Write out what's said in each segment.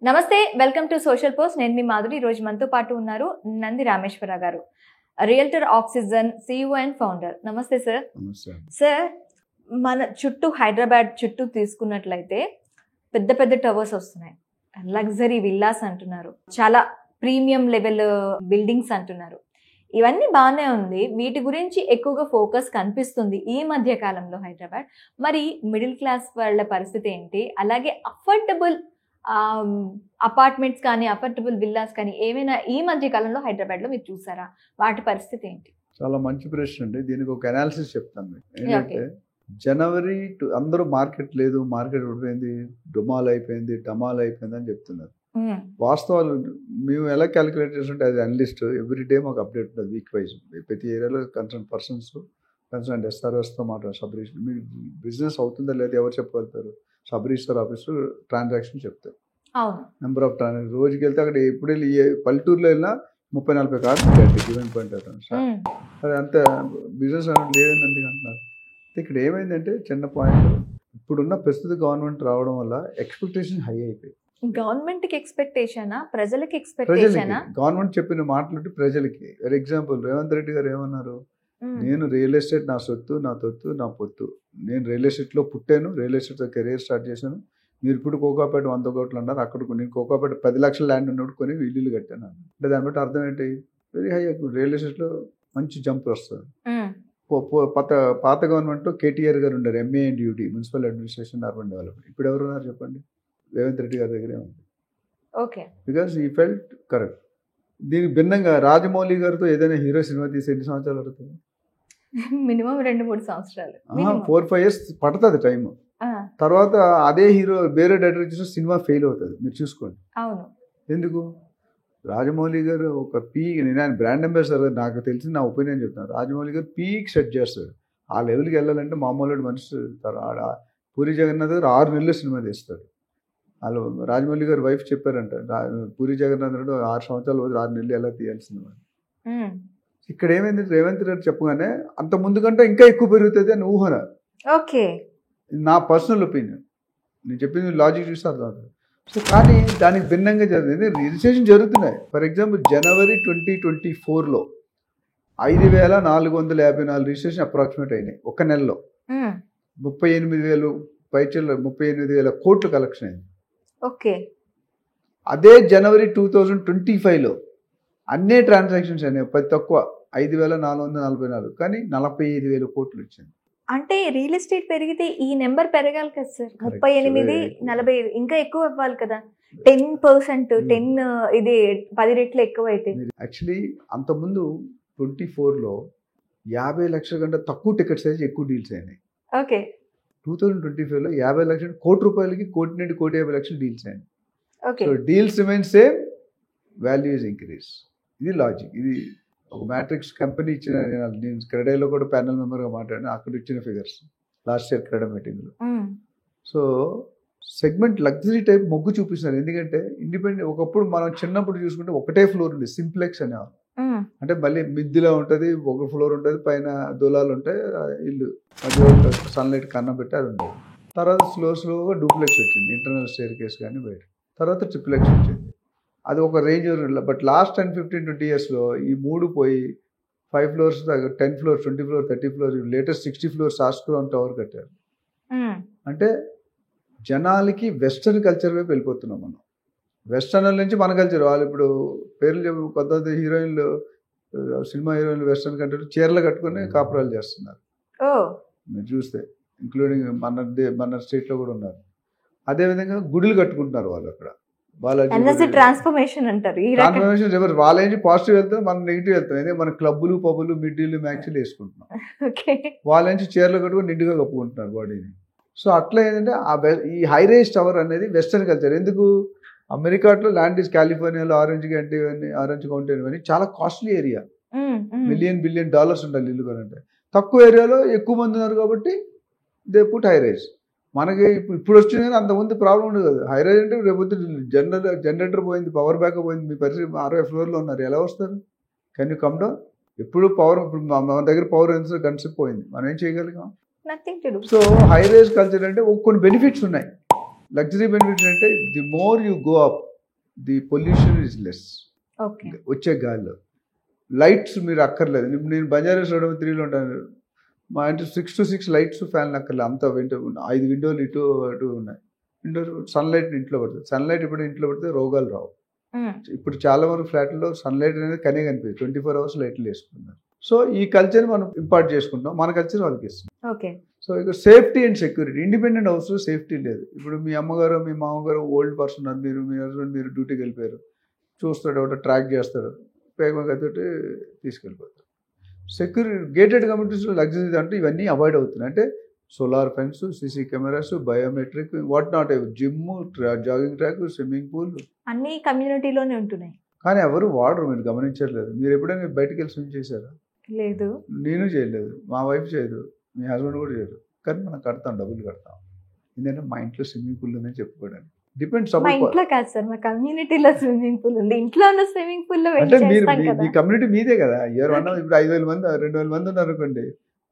నమస్తే, welcome to social post. నేను మీ మాధురి. ఈ రోజు మనతో పాటు ఉన్నారు నంది రామేశ్వర గారు, realtor oxygen CEO and founder. నమస్తే సార్. సార్, మన చుట్టూ హైదరాబాద్ చుట్టూ తీసుకున్నట్లయితే పెద్ద పెద్ద టవర్స్ వస్తున్నాయి, లగ్జరీ విల్లాస్ అంటున్నారు, చాలా ప్రీమియం లెవెల్ బిల్డింగ్స్ అంటున్నారు. ఇవన్నీ బాగానే ఉంది, వీటి గురించి ఎక్కువగా ఫోకస్ కనిపిస్తుంది ఈ మధ్య కాలంలో హైదరాబాద్. మరి మిడిల్ క్లాస్ వాళ్ళ పరిస్థితి ఏంటి? అలాగే అఫోర్డబుల్ అపార్ట్మెంట్స్ కానీ అఫోర్డబుల్ విల్లాస్ కానీ ఏమైనా ఈ మధ్య కాలంలో హైదరాబాద్ లో మీరు చూసారా? వాటి పరిస్థితి ఏంటి? చాలా మంచి ప్రశ్న అండి. దీనికి ఒక అనాలిసిస్ చెప్తాను. ఏంటంటే జనవరి అందరూ మార్కెట్ లేదు, మార్కెట్ ఉడిపోయింది, డమాల్ అయిపోయింది అని చెప్తున్నారు. వాస్తవాలు మేము ఎలా క్యాలిక్యులేట్ చేస్తుంటే అది అనలిస్ట్ ఎవ్రీ డే మాకు అప్డేట్ ఉంటుంది, వీక్ వైజ్. ప్రతి ఏరియాలో కన్సర్న్ పర్సన్స్ కన్సర్న్ SROస్తో మాట్లాడు, సబ్ రిజిస్టర్ మీకు బిజినెస్ అవుతుందా లేదా ఎవరు చెప్పగలుగుతారు? సబ్ రిజిస్టర్ ఆఫీసు ట్రాన్సాక్షన్ చెప్తారు, నెంబర్ ఆఫ్ ట్రాన్సాక్షన్. రోజుకి వెళ్తే అక్కడ ఎప్పుడు వెళ్ళి పల్లెటూరులో వెళ్ళినా 30-40 కార్లు ఈవెంట్ పాయింట్ అది అంత బిజినెస్ లేదని ఎందుకు అంటున్నారు. ఇక్కడ ఏమైందంటే చిన్న పాయింట్, ఇప్పుడున్న ప్రస్తుత గవర్నమెంట్ రావడం వల్ల ఎక్స్పెక్టేషన్ హై అయిపోయి. గవర్నమెంట్ కి ఎక్స్పెక్టేషనా, ప్రజలకి ఎక్స్పెక్టేషనా? గవర్నమెంట్ చెప్పిన మాటలు ప్రజలకి. ఫర్ ఎగ్జాంపుల్ రేవంత్ రెడ్డి గారు ఏమన్నారు, నేను రియల్ ఎస్టేట్ నా సొత్తు, నా తొత్తు, నా పొత్తు. నేను రియల్ ఎస్టేట్లో పుట్టాను, రియల్ ఎస్టేట్తో కెరీర్ స్టార్ట్ చేశాను. మీరు ఇప్పుడు కోకాపేట 100 కోట్లు అన్నారు, అక్కడ నేను కోకాపేట 10 లక్షల ల్యాండ్ ఉన్నట్టు కొని ఇల్లు కట్టాను. అంటే దాన్ని బట్టి అర్థం ఏంటి, వెరీ హై. రియల్ ఎస్టేట్లో మంచి జంప్ వస్తుంది. పాత గవర్నమెంట్లో KTR గారు ఉండారు, MA and UD, municipal administration urban development. ఇప్పుడు ఎవరు ఉన్నారు చెప్పండి? రేవంత్ రెడ్డి గారి దగ్గరే ఉంది. ఓకే, బికాస్ ఈ ఫెల్ట్ కరెక్ట్. దీనికి భిన్నంగా రాజమౌళి గారితో ఏదైనా హీరో సినిమా తీసి ఎన్ని సంవత్సరాలు పడుతుంది? మినిమం 2-3 సంవత్సరాలు, 4-5 years పడుతుంది టైం. తర్వాత అదే హీరో వేరే డైరెక్టర్ చేసిన సినిమా ఫెయిల్ అవుతుంది, మీరు చూసుకోండి. అవును. ఎందుకు? రాజమౌళి గారు ఒక నేను ఆయన బ్రాండ్ అంబాసిడర్, నాకు తెలిసి నా ఒపీనియన్ చెప్తాను. రాజమౌళి గారు పీక్ సెట్ చేస్తాడు. ఆ లెవెల్కి వెళ్ళాలంటే మామూలు మనిషి. పూరి జగన్నాథ్ గారు 6 నెలలు సినిమా తీస్తాడు. వాళ్ళు రాజమౌళి గారు వైఫ్ చెప్పారంట, పూరి జగన్నాథ్ రెడ్డి 6 సంవత్సరాలు 6 నెలలు ఎలా తీయాలి సినిమా. ఇక్కడ ఏమైంది, రేవంత్ రెడ్డి చెప్పగానే అంత ముందు కంటే ఇంకా ఎక్కువ పెరుగుతుంది అని ఊహన. ఓకే, నా పర్సనల్ ఒపీనియన్. నేను చెప్పింది లాజిక్ చూస్తే అర్థం అవుతుంది. సో కానీ దానికి భిన్నంగా జరిగింది, రిజిస్ట్రేషన్ జరుగుతున్నాయి. ఫర్ ఎగ్జాంపుల్ జనవరి 2024లో 5,454 రిజిస్ట్రేషన్ అప్రాక్సిమేట్ అయినాయి ఒక నెలలో. 38,000 కోట్లు కలెక్షన్ అయింది. ఓకే. అదే జనవరి 2025లో అన్నే ట్రాన్సాక్షన్స్ అయినాయి, 10 తక్కువ 5,444, కానీ 45,000 కోట్లు వచ్చింది. అంటే రియల్ ఎస్టేట్ పెరిగితే ఈ నెంబర్ పెరగాలి కదా సార్? 38-45 ఇంకా ఎక్కువ ఇవ్వాలి కదా. 10%, 10 రెట్లు ఎక్కువ అయితే. యాక్చువల్లీ అంతకుముందు 24లో 50 లక్షల కంటే తక్కువ టికెట్ సైజ్ ఎక్కువ డీల్స్ అయినాయి. ఓకే. 2025లో 50 లక్షలు, ₹1,00,00,000కి 1,50,00,000 డీల్స్ అయినాయి. Okay. So deals remain same, value is increase. ఇది లాజిక్. ఇది ఒక మ్యాట్రిక్స్ కంపెనీ ఇచ్చిన, నేను క్రెడైలో కూడా ప్యానల్ మెంబర్గా మాట్లాడినా, అక్కడ ఇచ్చిన ఫిగర్స్ లాస్ట్ ఇయర్ క్రెడా మీటింగ్లో. సో సెగ్మెంట్ లగ్జరీ టైప్ మొగ్గు చూపిస్తున్నారు. ఎందుకంటే ఇండిపెండెంట్, ఒకప్పుడు మనం చిన్నప్పుడు చూసుకుంటే ఒకటే ఫ్లోర్ ఉంది, సింప్లెక్స్ అనేవారు. అంటే మళ్ళీ మిద్దిలో ఉంటుంది, ఒక ఫ్లోర్ ఉంటుంది, పైన దూలాలు ఉంటాయి, ఇల్లు మధ్యలో సన్లైట్ కన్నం పెట్టి అది ఉంటుంది. తర్వాత స్లోగా డూప్లెక్స్ వచ్చింది, ఇంటర్నల్ స్టేర్ కేస్ కానీ బయట. తర్వాత ట్రిప్లెక్స్ వచ్చింది, అది ఒక రేంజ్. బట్ లాస్ట్ 10-15-20 yearsలో ఈ 3 పోయి 5 floors, 10 floors, 20 floors, 30 floors, latest 60 floors ఆస్ట్రోన్ టవర్ కట్టారు. అంటే జనాలకి వెస్టర్న్ కల్చర్ వైపు వెళ్ళిపోతున్నాం మనం. వెస్టర్న్ నుంచి మన కల్చర్. వాళ్ళు ఇప్పుడు పేర్లు చెప్పి కొత్త హీరోయిన్లు, సినిమా హీరోయిన్లు వెస్టర్న్ కంట్రీ చీరలు కట్టుకుని కాపురాలు చేస్తున్నారు, మీరు చూస్తే. ఇంక్లూడింగ్ మన స్టేట్లో కూడా ఉన్నారు. అదేవిధంగా గుడులు కట్టుకుంటున్నారు వాళ్ళు అక్కడ. ట్రాన్స్ఫర్మేషన్ అంటారు. వాళ్ళ నుంచి పాజిటివ్ వెళ్తారు, మనం నెగిటివ్ వెళ్తాం. అయితే మన క్లబ్బులు, పబ్బులు, మిడ్డీలు, మ్యాక్సీలు వేసుకుంటున్నాం. వాళ్ళ నుంచి చీరలు కట్టుకుని నిండుగా కప్పుకుంటున్నారు బాడీని. సో అట్లా ఏంటంటే ఈ హై రైజ్ టవర్ అనేది వెస్టర్న్ కల్చర్. ఎందుకు? అమెరికాలో ల్యాండ్ ఈజ్ కాలిఫోర్నియాలో ఆరెంజ్ కౌంటీ అని చాలా కాస్ట్లీ ఏరియా, $1 billion ఉండాలి ఇల్లు కొనంటే. తక్కువ ఏరియాలో ఎక్కువ మంది ఉన్నారు కాబట్టి దే పుట్ హై రైజ్. మనకి ఇప్పుడు వచ్చింది కానీ అంతకుముందు ప్రాబ్లం ఉండదు కదా. హై రైజ్ అంటే రేపు జనరేటర్ పోయింది, పవర్ బ్యాకప్ పోయింది, మీ పరిస్థితి 60 floorలో ఉన్నారు, ఎలా వస్తారు? Can you come down? ఎప్పుడు పవర్, ఇప్పుడు మన దగ్గర పవర్ ఎంత కన్సెప్ట్ పోయింది, మనం ఏం చేయగలిగాం? సో హై రైజ్ కల్చర్ అంటే కొన్ని బెనిఫిట్స్ ఉన్నాయి. లగ్జరీ బెనిఫిట్స్ అంటే the more you go up, the pollution is less. Okay. వచ్చే గాలిలో లైట్స్ మీరు అక్కర్లేదు. నేను బంజారాస్ రోడ్ 3లో ఉంటాను. మా ఇంటి 6 to 6 లైట్స్ ఫ్యాన్లు అక్కర్లేదు. అంత 5 విండోలు ఇటు అటు ఉన్నాయి. విండో సన్లైట్ ఇంట్లో పడుతుంది. సన్లైట్ ఇప్పుడు ఇంట్లో పడితే రోగాలు రావు. ఇప్పుడు చాలా వరకు ఫ్లాట్లలో సన్లైట్ అనేది కనిపించదు. 24 hours లైట్లు వేసుకున్నారు. సో ఈ కల్చర్ మనం ఇంపార్ట్ చేసుకుంటాం. మన కల్చర్ వాళ్ళకి ఇస్తుంది. ఓకే. సో ఇక సేఫ్టీ అండ్ సెక్యూరిటీ. ఇండిపెండెంట్ హౌస్లో సేఫ్టీ లేదు. ఇప్పుడు మీ అమ్మగారు మీ మామగారు ఓల్డ్ పర్సన్ ఉన్నారు. మీ హస్బెండ్ మీరు డ్యూటీకి వెళ్ళిపోయారు. చూస్తాడు, ఒకటి ట్రాక్ చేస్తాడు, పేగతోటి తీసుకెళ్ళిపోతాడు. సెక్యూరిటీ గేటెడ్ కమ్యూనిటీస్లో లగ్జరీ అంటే ఇవన్నీ అవాయిడ్ అవుతున్నాయి. అంటే solar fence, CC cameras, biometric, what not, gym, jogging track, swimming pool అన్ని కమ్యూనిటీలోనే ఉంటున్నాయి. కానీ ఎవరు వాడరు. మీరు గమనించట్లేదు. మీరు ఎప్పుడైనా బయటకు వెళ్ళి స్విమ్ చేశారా? లేదు. నేను చేయలేదు, మా వైఫ్ చేయదు, మీ హస్బెండ్ కూడా చేయదు. కానీ మనం కడతాం, డబ్బులు కడతాం. ఎందుకంటే మా ఇంట్లో స్విమ్మింగ్ పూల్ ఉందని చెప్పుకోవడానికి. డిపెండ్స్. మా ఇంట్లో కాదు సార్, మా కమ్యూనిటీలో స్విమ్మింగ్ పూల్ ఉంది. ఇంట్లో ఉన్న స్విమ్మింగ్ పూల్ లో అంటే మీరు మీ కమ్యూనిటీ మీదే కదా. ఎవరన్నా ఇప్పుడు 5,000 మంది 2,000 మంది ఉన్నారు అనుకోండి,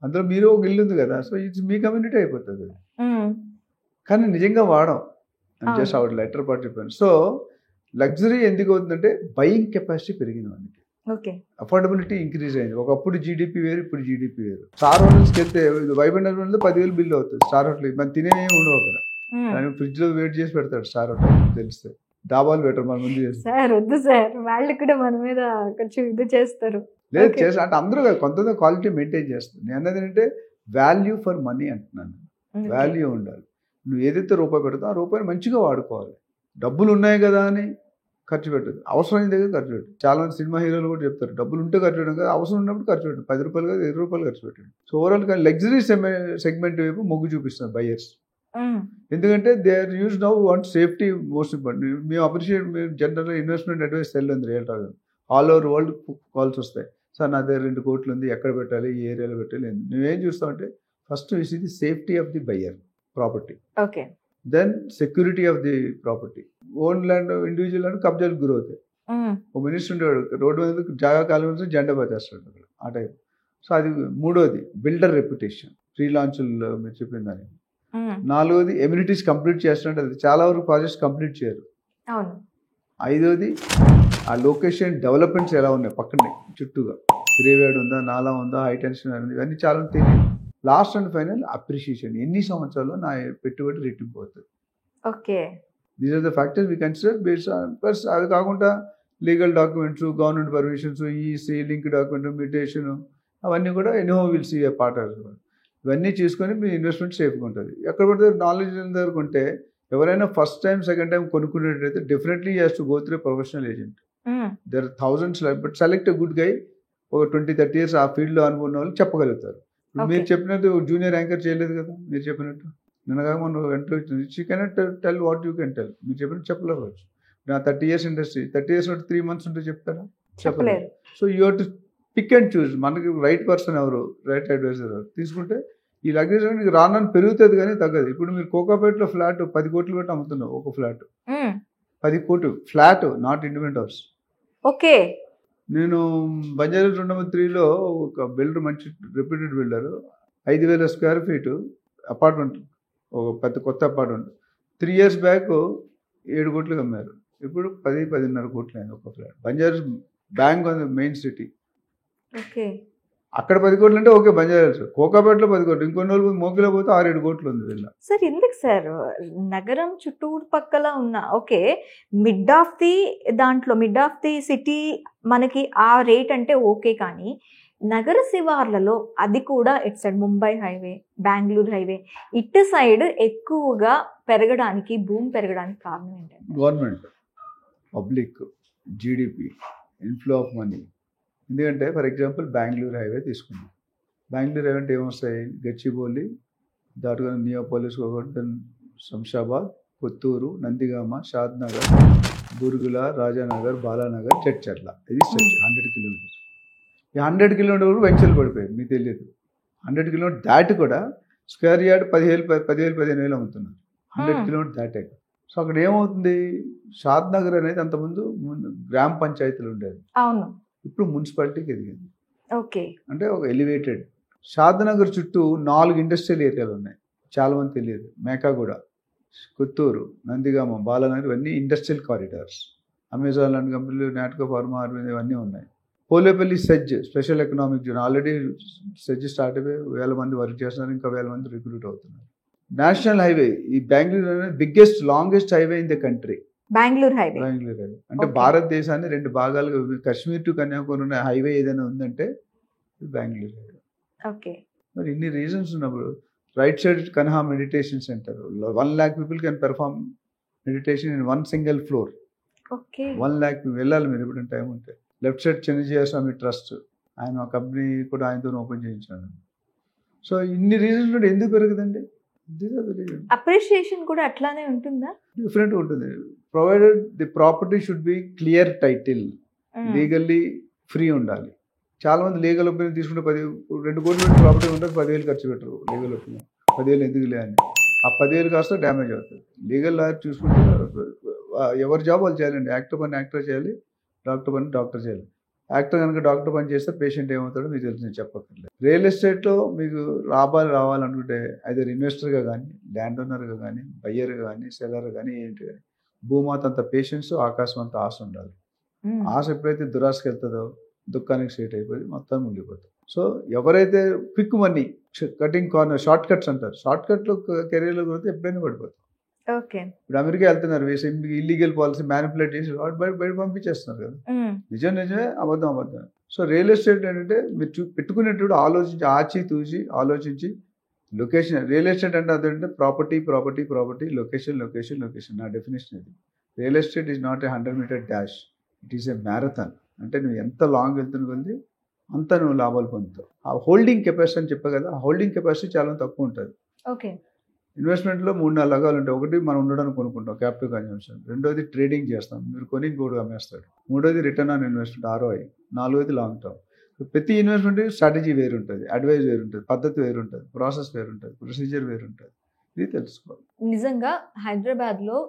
అందులో మీరు ఒక ఇల్లు ఉంది కదా. సో ఇది మీ కమ్యూనిటీ అయిపోతుంది. కానీ నిజంగా వాడం. జస్ట్ అవుట్ లెటర్ పాటు చెప్పాను. సో లగ్జరీ ఎందుకు అవుతుందంటే బయింగ్ కెపాసిటీ పెరిగింది మనకి. ఓకే. అఫోర్డబిలిటీ ఇంక్రీజ్ అయింది. ఒకప్పుడు జీడిపి వేరు, ఇప్పుడు జీడిపి వేరు. స్టార్ హోటల్స్కి వెళ్తే వైఫ్ అండ్ హస్బెండ్ 10,000 బిల్లు అవుతుంది. స్టార్ హోటల్ మనం తినేవి ఉండవు అక్కడ. కానీ ఫ్రిడ్జ్ లో వెయిట్ చేసి పెడతాడు స్టార్ హోటల్. తెలిస్తే డాబాలు బెటర్ మన ముందు చేస్తారు. సార్ వద్దు సార్, వాళ్ళు కూడా మన మీద కొంచెం ఇది చేస్తారు. లేదు చేస్తారు అంటే అందరూ కొంత క్వాలిటీ మెయింటైన్ చేస్తారు. నేను అన్నది ఏంటంటే వాల్యూ ఫర్ మనీ అంటున్నాను. వాల్యూ ఉండాలి. నువ్వు ఏదైతే రూపాయి పెడతావు ఆ రూపాయిని మంచిగా వాడుకోవాలి. డబ్బులు ఉన్నాయి కదా అని ఖర్చు పెట్టదు. అవసరమైన దగ్గర ఖర్చు పెట్టదు. చాలా మంది సినిమా హీరోలు కూడా చెప్తారు డబ్బులు ఉంటే ఖర్చు పెట్టడం కదా, అవసరం ఉన్నప్పుడు ఖర్చు పెట్టండి. 10 రూపాయలు కదా 20 రూపాయలు ఖర్చు పెట్టండి. సో ఓవరాల్ గా లగ్జరీ సెగ్మెంట్ వైపు మొగ్గు చూపిస్తున్నారు బయర్స్. ఎందుకంటే they are use now want safety most important. మేము అప్రిషియేట్, మేము జనరల్గా ఇన్వెస్ట్మెంట్ అడ్వైస్ సెల్ ఉంది real talk. All over world calls వస్తాయి. సార్ నా దగ్గర 2 కోట్లు ఉంది, ఎక్కడ పెట్టాలి, ఈ ఏరియాలో పెట్టాలి. మేమేం చూస్తామంటే first is the safety of the buyer property, okay, then security of the property. Own land, individual land కబ్జాలు గురవుతాయి. ఒక మినిస్టర్ ఉండేవాడు, రోడ్డు మీద జాగా కాలం జెండా పట్టేస్తాడు అక్కడ, ఆ టైప్. సో అది మూడోది బిల్డర్ రెప్యుటేషన్, ఫ్రీ లాంచ్లో మీరు చెప్పిన దాన్ని. నాలుగోది ఎమ్యూనిటీస్ కంప్లీట్ చేస్తున్నట్టు, అది చాలా వరకు ప్రాజెక్ట్స్ కంప్లీట్ చేయరు. ఐదోది ఆ లొకేషన్ డెవలప్మెంట్స్ ఎలా ఉన్నాయి పక్కనే చుట్టూగా, గ్రేవ్యార్డ్ ఉందా, నాలా ఉందా, హై టెన్షన్ ఉంది, ఇవన్నీ చాలా తెలియదు. లాస్ట్ అండ్ ఫైనల్ అప్రిషియేషన్, ఎన్ని సంవత్సరాల్లో నా పెట్టుబడి రెట్టింపు అవుతుంది. Okay, these are the factors we consider based on. Plus అది కాకుండా legal documents, government permissions, EC link document, mutation, అవన్నీ కూడా ఎనో will see a part of. ఇవన్నీ చేసుకొని మీ ఇన్వెస్ట్మెంట్ సేఫ్గా ఉంటుంది. ఎక్కడ పడితే నాలెడ్జ్ దగ్గర ఉంటే ఎవరైనా ఫస్ట్ టైం సెకండ్ టైం కొనుక్కునేటైతే definitely has to go through professional agent. There are thousands, but select a good guy. ఒక 20-30 years ఆ ఫీల్డ్లో అనుకున్న వాళ్ళు చెప్పగలుగుతారు. మీరు చెప్పినట్టు జూనియర్ యాంకర్ చేయలేదు కదా, మీరు చెప్పినట్టు నిన్నగా మనం ఎంట్లో she cannot tell what you can tell. మీరు చెప్పినట్టు చెప్పలేవచ్చు. నా 30 years ఇండస్ట్రీ, 30 years 3 months ఉంటే చెప్తారా? చెప్పలేదు. So you have to pick and choose. మనకి రైట్ పర్సన్ ఎవరు, రైట్ అడ్వైజర్ ఎవరు తీసుకుంటే ఈ లగ్జరీ రానని పెరుగుతుంది కానీ తగ్గదు. ఇప్పుడు మీరు కోకాపేటలో ఫ్లాట్ 10 కోట్లు పెట్టి అమ్ముతున్నావు. ఒక ఫ్లాట్ 10 కోట్లు flat, not independent house. Okay. నేను బంజారా 203లో ఒక బిల్డర్, మంచి reputed builder, 5,000 square feet apartment, ఒక పెద్ద కొత్త అపార్ట్మెంట్ 3 years బ్యాక్ 7 కోట్లకు అమ్మారు. ఇప్పుడు 10-10.5 కోట్లు అయింది ఒక ఫ్లాట్. బంజారా బ్యాంక్ ఉంది, మెయిన్ సిటీ. ఓకే, అక్కడ 10 కోట్లు అంటే ఓకే. బంజారా కోకాపేటలో 10 కోట్లు, ఇంకొన్ని రోజులు మోకిలో పోతే 6-7 కోట్లు ఉంది వీళ్ళ. సార్ ఎందుకు సార్ నగరం చుట్టూరు పక్కల ఉన్న okay mid of the city మనకి ఆ రేట్ అంటే ఓకే, కానీ నగర శివార్లలో అది కూడా ఇటు side Mumbai highway, Bengaluru highway, ఇటు సైడ్ ఎక్కువగా పెరగడానికి, భూమి పెరగడానికి కారణం ఏంటంటే government, public, GDP, inflow of money. ఎందుకంటే ఫర్ ఎగ్జాంపుల్ బెంగళూరు హైవే తీసుకున్నాం. బెంగళూరు హైవే అంటే ఏమొస్తాయి? గచ్చిబౌలి దాటుగా నియోపోలిస్, శంషాబాద్, కొత్తూరు, నందిగామ, షాద్నగర్, బుర్గుల, రాజానగర్, బాలానగర్, చర్చర్ల. ఇది 100 kilometers. ఈ 100 kilometers వెంచర్లు పడిపోయాయి, మీకు తెలియదు. 100 kilometers దాటి కూడా స్క్వేర్ యార్డ్ 10,000-15,000 అమ్ముతున్నారు. 100 kilometers దాటాక. సో అక్కడ ఏమవుతుంది? షాద్నగర్ అనేది అంతకుముందు గ్రామ పంచాయతీలు ఉండేది. అవును, ఇప్పుడు మున్సిపాలిటీకి ఎదిగింది. ఓకే, అంటే ఒక ఎలివేటెడ్. షాద్నగర్ చుట్టూ 4 ఇండస్ట్రియల్ ఏరియాలు ఉన్నాయి, చాలామంది తెలియదు. మేకాగూడ, కొత్తూరు, నందిగామ, బాలానగర్, ఇవన్నీ ఇండస్ట్రియల్ కారిడార్స్. అమెజాన్ లాంటి కంపెనీలు, నాటకో ఫార్మా, ఇవన్నీ ఉన్నాయి. Polepally SEZ special economic zone already SEZ start అయిపోయి 1000 మంది వర్క్ చేస్తున్నారు, ఇంకా 1000 మంది రిక్రూట్ అవుతున్నారు. నేషనల్ హైవే ఈ బెంగళూరు అనేది biggest longest highway in the country. Bengaluru highway అంటే భారతదేశాన్ని 2 భాగాలుగా కాశ్మీర్ టు కన్యాకుమారి ఉన్న హైవే ఏదైనా ఉందంటే బెంగళూరు హైవే. ఓకే, మరి ఇన్ని రీజన్స్ ఉన్నప్పుడు right side Kanha meditation centre 1 lakh people can perform meditation in 1 single floor. Okay, 1 lakh వెళ్ళాలి మీరు ఎప్పుడైనా టైం ఉంటే. లెఫ్ట్ సైడ్ చిన్నజీయ స్వామి ట్రస్ట్, ఆయన కంపెనీ కూడా ఆయనతో ఓపెన్ చేయించాను. సో ఇన్ని రీజన్స్ ఉంటే ఎందుకు పెరుగుదండి? అప్రిషియేషన్ కూడా అట్లానే ఉంటుందా? డిఫరెంట్ ఉంటుంది. Provided the property should be clear title, legally free ఉండాలి. చాలా మంది లీగల్ ఒపీనియన్ తీసుకుంటే 2 కోట్లు పెట్టి ప్రాపర్టీ ఉంటుంది, 10,000 ఖర్చు పెట్టరు. లీగల్ ఒపీనియన్ 10,000 ఎందుకులే అని, ఆ 10,000 కాస్త డ్యామేజ్ అవుతుంది. లీగల్ లాయర్ చూసుకుంటే ఎవరి జాబ్ వాళ్ళు చేయాలండి. యాక్టర్ పని యాక్టర్ చేయాలి, డాక్టర్ పని డాక్టర్ చేయాలి. యాక్టర్ కనుక డాక్టర్ పని చేస్తే పేషెంట్ ఏమవుతాడో మీకు తెలిసి నేను చెప్పక్కర్లేదు. రియల్ ఎస్టేట్లో మీకు లాభాలు రావాలనుకుంటే ఐదర్ ఇన్వెస్టర్గా కానీ, ల్యాండ్ ఓనర్గా కానీ, బయ్యర్గా కానీ, సెల్లర్ కానీ, ఏంటి కానీ భూమాత అంత పేషెన్స్, ఆకాశం అంత ఆశ ఉండాలి. ఆశ ఎప్పుడైతే దురాశకి వెళ్తుందో దుఃఖానికి స్ట్రేట్ అయిపోయి మొత్తం ముగిపోతుంది. సో ఎవరైతే quick money, cutting corner, short cuts అంటారు, షార్ట్ కట్లో కెరీర్లో పోతే ఎప్పుడైనా పడిపోతుంది. ఓకే, ఇప్పుడు అమెరికా వెళ్తున్నారు, ఇల్లీగల్ పాలసీ మ్యానిపులేట్ చేసి బయట పంపించేస్తున్నారు కదా. నిజమే, అబద్ధం. సో రియల్ ఎస్టేట్ ఏంటంటే మీరు పెట్టుకునేటప్పుడు ఆలోచించి, ఆచితూచి ఆలోచించి లొకేషన్. రియల్ ఎస్టేట్ అంటే అదేంటే ప్రాపర్టీ, లొకేషన్. నా డెఫినేషన్ ఇది. Real estate is not a 100-meter dash, it is a marathon. అంటే నువ్వు ఎంత లాంగ్ వెళ్తున్న కొద్ది అంత నువ్వు లాభాలు పొందుతావు. ఆ హోల్డింగ్ కెపాసిటీ అని చెప్పా కదా, ఆ హోల్డింగ్ కెపాసిటీ చాలా తక్కువ ఉంటుంది. ఓకే, ఇన్వెస్ట్మెంట్లో 3-4 రకాలు ఉంటాయి. ఒకటి మనం ఉండడానికి కొనుక్కుంటాం, క్యాపిటల్ కన్జంప్షన్. రెండోది ట్రేడింగ్ చేస్తాం, మీరు కొని ఇంకోటి అమ్మేస్తాడు. మూడోది రిటర్న్ ఆన్ ఇన్వెస్ట్మెంట్, ROI. నాలుగోది లాంగ్ టర్మ్. ప్రతి ఇన్వెస్ట్మెంట్ స్ట్రాటజీ వేరు ఉంటుంది, అడ్వైజ్ వేరు ఉంటుంది, పద్ధతి వేరు ఉంటుంది, ప్రాసెస్ వేరు ఉంటుంది, ప్రొసీజర్ వేరు ఉంటుంది. ఇది తెలుసుకోవాలి. నిజంగా హైదరాబాద్లో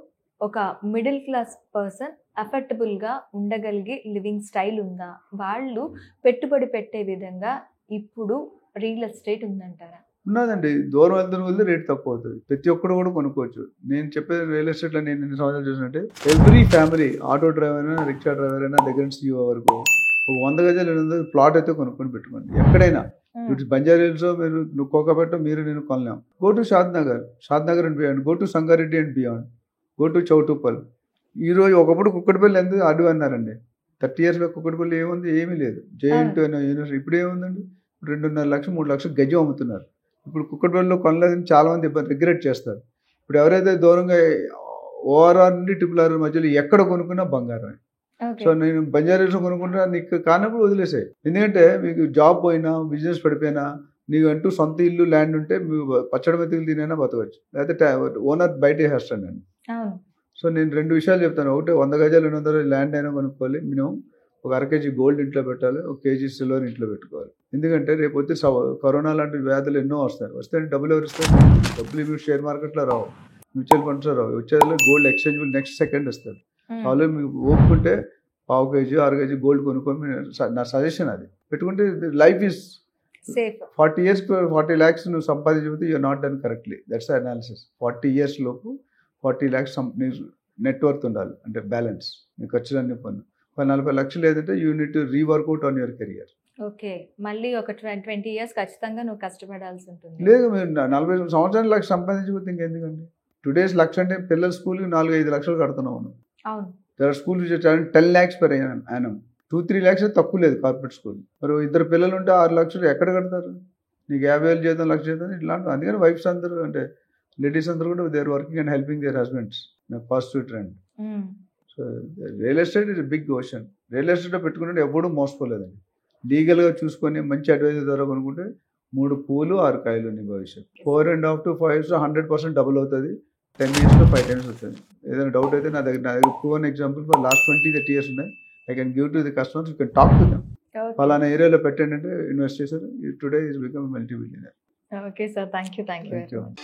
ఒక మిడిల్ క్లాస్ పర్సన్ అఫోర్డబుల్గా ఉండగలిగే లివింగ్ స్టైల్ ఉందా? వాళ్ళు పెట్టుబడి పెట్టే విధంగా ఇప్పుడు రియల్ ఎస్టేట్ ఉందంటారా? ఉన్నదండి. దూరం వెళ్తున్న కొద్ది రేట్ తక్కువ అవుతుంది. ప్రతి ఒక్కరు కూడా కొనుక్కోవచ్చు. నేను చెప్పేది రియల్ ఎస్టేట్లో నేను 2 సంవత్సరాలు చూసినట్టే ఎవ్రీ ఫ్యామిలీ, ఆటో డ్రైవర్ అయినా, రిక్షా డ్రైవర్ అయినా, దగ్గర నుంచి CEO వరకు 100 గజాలు 200 ప్లాట్ అయితే కొనుక్కొని పెట్టుకోండి. ఎక్కడైనా ఇటు బంజారాహిల్స్ నువ్వు కోకాపేట నేను కొనలేం. Go to Shadnagar and beyond, go to Sangareddy and beyond, go to Choutuppal. ఈరోజు ఒకప్పుడు కుక్కటిపల్లి ఎంత అడ్డు అన్నారండి. 30 years బ్యాక్ కుక్కటిపల్లి ఏముంది? ఏమీ లేదు. JNT university. ఇప్పుడు ఏముందండి? 2.5 లక్షలు 3 లక్షలు గజం అమ్ముతున్నారు. ఇప్పుడు కుక్కటిపల్లిలో కొనలేదని చాలామంది రిగ్రెట్ చేస్తారు. ఇప్పుడు ఎవరైతే దూరంగా ORR నుండి RRR మధ్యలో ఎక్కడ కొనుక్కున్నా బంగారం. సో నేను బంజారాహిల్స్ కొనుక్కుంటా, నీకు కానప్పుడు వదిలేసాయి. ఎందుకంటే మీకు జాబ్ పోయినా, బిజినెస్ పడిపోయినా, నీకు అంటూ సొంత ఇల్లు, ల్యాండ్ ఉంటే మీరు పచ్చడి మెతుకులు తినైనా బతకవచ్చు, లేకపోతే ఓనర్ బయట వేసేస్తాను నేను. సో నేను 2 విషయాలు చెప్తాను. ఒకటి 100 గజాలు 200 ల్యాండ్ అయినా కొనుక్కోవాలి. మినిమం ఒక 1/2 kg గోల్డ్ ఇంట్లో పెట్టాలి, 1 kg సిల్వర్ ఇంట్లో పెట్టుకోవాలి. ఎందుకంటే రేపు వచ్చి కరోనా లాంటి వ్యాధులు ఎన్నో వస్తే డబ్బులు ఎవరు ఇస్తారు? డబ్బులు మీరు షేర్ మార్కెట్లో రావు, మ్యూచువల్ ఫండ్స్లో రావు. వచ్చేది గోల్డ్ ఎక్స్చేంజబుల్ నెక్స్ట్ సెకండ్ ఇస్తారు. ఆల్రెడీ మీకు ఓపుకుంటే 1/2 kg 1/2 kg గోల్డ్ కొనుక్కొని నా సజెషన్ అది పెట్టుకుంటే life is safe. 40 years 40 lakhs నువ్వు సంపాదించకపోతే you are not done correctly. That's analysis. 40 years లోపు 40 lakhs నెట్వర్త్ ఉండాలి, అంటే బ్యాలెన్స్. నీ ఖర్చులన్నీ పన్ను 40 లక్షలు ఏదంటే you need to rework out on your career. Okay, మళ్ళీ ఒక 20 years ఖచ్చితంగా నువ్వు కష్టపడాల్సి ఉంటుంది. లేదు, మీరు 40 సంవత్సరాలు లక్ష సంపాదించకపోతే ఇంకెందుకండి? టుడేస్ లక్ష అంటే పిల్లల స్కూల్కి 4-5 లక్షలు కడుతున్నావు. అవును, there school 10 lakhs per annum. 2-3 lakhs తక్కువ లేదు కార్పొరేట్ స్కూల్. మరి 2 పిల్లలు ఉంటే 6 లక్షలు ఎక్కడ కడతారు? నీకు 50,000 జీతం, 1,00,000 జీతం ఇట్లాంటి. అందుకని వైఫ్స్ అందరూ, అంటే లేడీస్ అందరూ కూడా they are working and helping their husbands. Positive trend. So real estate is big ocean. Real ఎస్టేట్లో పెట్టుకుంటే ఎప్పుడూ మోసపోలేదండి. లీగల్గా చూసుకొని మంచి అడ్వైజర్ ద్వారా కొనుక్కుంటే 3 పూలు 6 కాయలు నీ భవిష్యత్. 4.5 to 5 years 100% డబుల్ అవుతుంది. 10 years 5 times వస్తుంది. ఏదైనా డౌట్ అయితే నా దగ్గర proven example for last 20-30 years ఉన్నాయి. I can give to the customers, you can talk to them. ఫలానా ఏరియాలో పెట్టండి అంటే ఇన్వెస్ట్ చేశారు. Today is become multi billionaire. Okay sir, thank you very much.